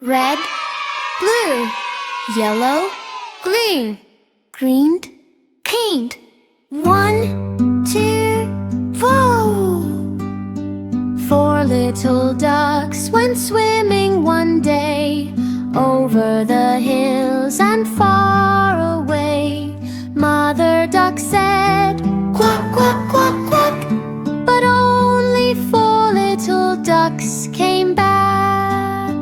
red, blue, yellow, green, green, pink. 1, 2, 4. 4 little ducks went swimming one day over the hills and far away. Mother duck said, "Quack, quack, quack, quack," but only 4 little ducks came back.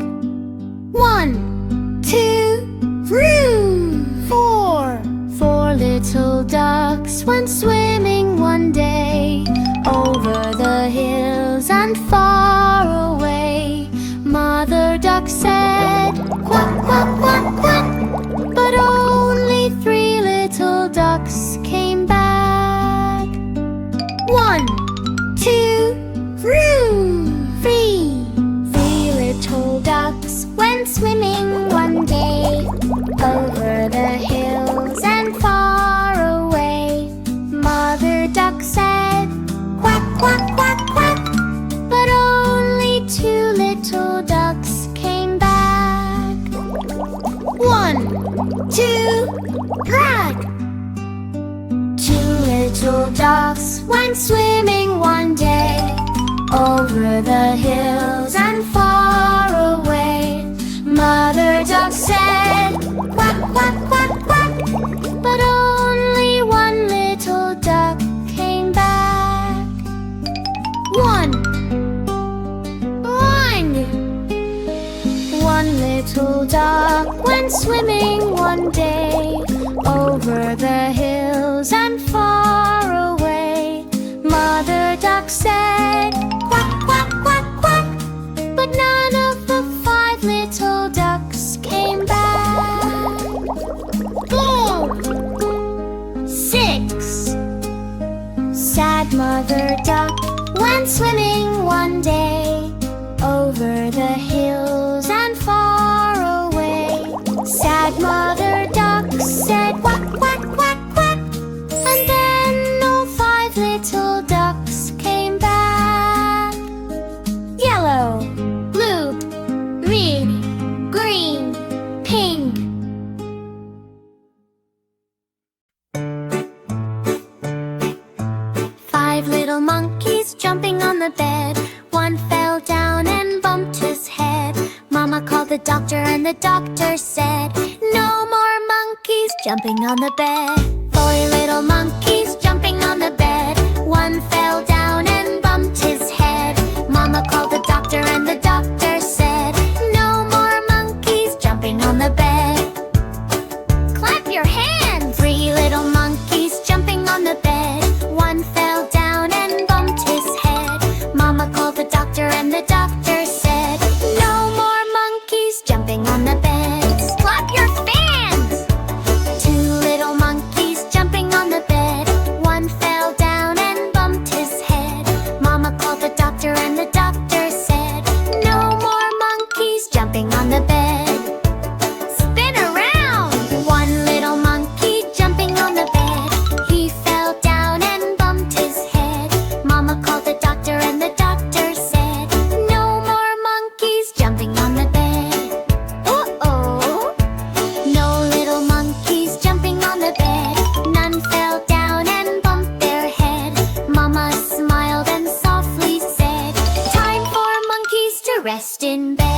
1, 2, 3, 4. 4 little ducks went swimming one day over the hills and far away. Mother duck said, "Quack, quack, quack, quack," but only 3 little ducks came back. 1, 2, 3. 3 little ducks went swimming one day over the hills and far away. Mother duck said, "Quack, quack, quack, quack," but only 2 little ducks came back. 1, 2, drag! 2 little ducks went swimming one day over the hills and far away. Mother duck said, "Quack, quack, quack, quack," but only 1 little duck came back. 1. 1 little duck went swimming one day over the hills and far away. Mother duck said, "Quack, quack, quack, quack," but none of the 5 little ducks came back. 6. Sad Mother duck went swimming one day over the hills and far away. Sad Mother duck said, "Quack, quack, quack, quack," and then all 5 little ducks came back. Yellow, blue, red, green, pink. 5 little monkeys jumping on the bed. One fell down and bumped his head. Mama called the doctor and the doctor said, "No more monkeys jumping on the bed." 4 little monkeys jumping on the bed. One fell down and bumped his head. Mama called the doctor and the doctor said, "No more monkeys jumping on the bed." Clap your hands! 3 little monkeys jumping on the bed. One fell down and bumped his head. Mama called the doctor and the doctor said, "No more monkeys jumping on the bed." Clap your fans! 2 little monkeys jumping on the bed. One fell down and bumped his head. Mama called the doctor and the doctor said, "No more monkeys jumping on the bed." Spin around! 1 little monkey jumping on the bed. He fell down and bumped his head. Mama called the doctor and the doctor said, "No more monkeys jumping on the bed." Uh-oh! No little monkeys jumping on the bed. None fell down and bumped their head. Mama smiled and softly said, "Time for monkeys to rest in bed."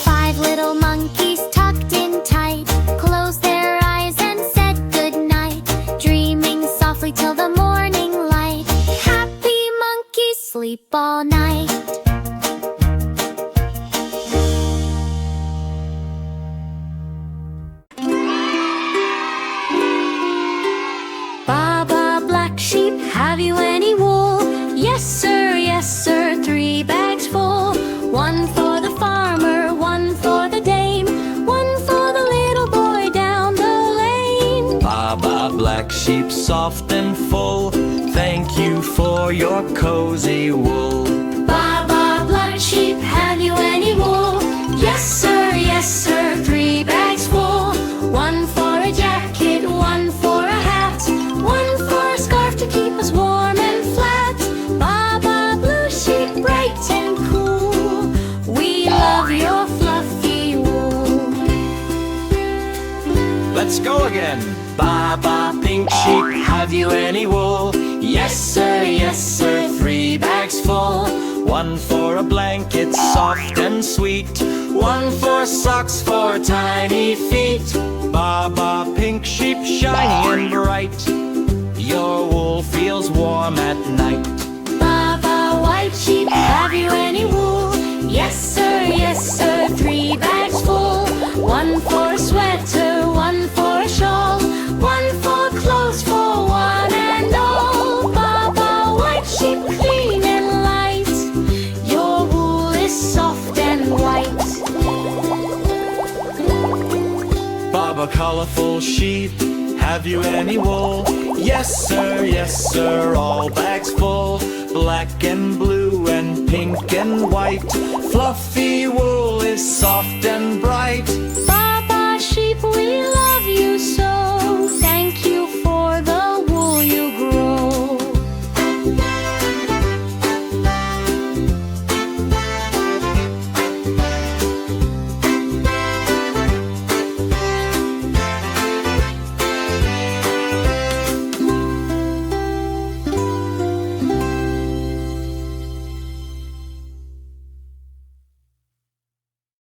Five little monkeys tucked in tight closed their eyes and said goodnight, dreaming softly till the morning light. Happy monkeys sleep all night. Baba black sheep, have you any wool? Yes sir, 3 bags full. 1 for the farmer, 1 for the dame, 1 for the little boy down the lane. Baba black sheep, soft and full, thank you for your cozy wool. Baba black sheep, have you any wool? go again. Baba, pink sheep, have you any wool? Yes sir, 3 bags full. 1 for a blanket, soft and sweet. 1 for socks for tiny feet. Baba, pink sheep, shiny and bright. Your wool feels warm at night. Baba, white sheep, have you any wool? Yes sir, 3 bags full. 1 for a sweater, 1 for a shawl. 1 for clothes for one and all. Baba, white sheep, clean and light. Your wool is soft and white. Baba, colorful sheep, have you any wool? Yes sir, all bags full. Black and blue and pink and white. Fluffy wool is soft and bright.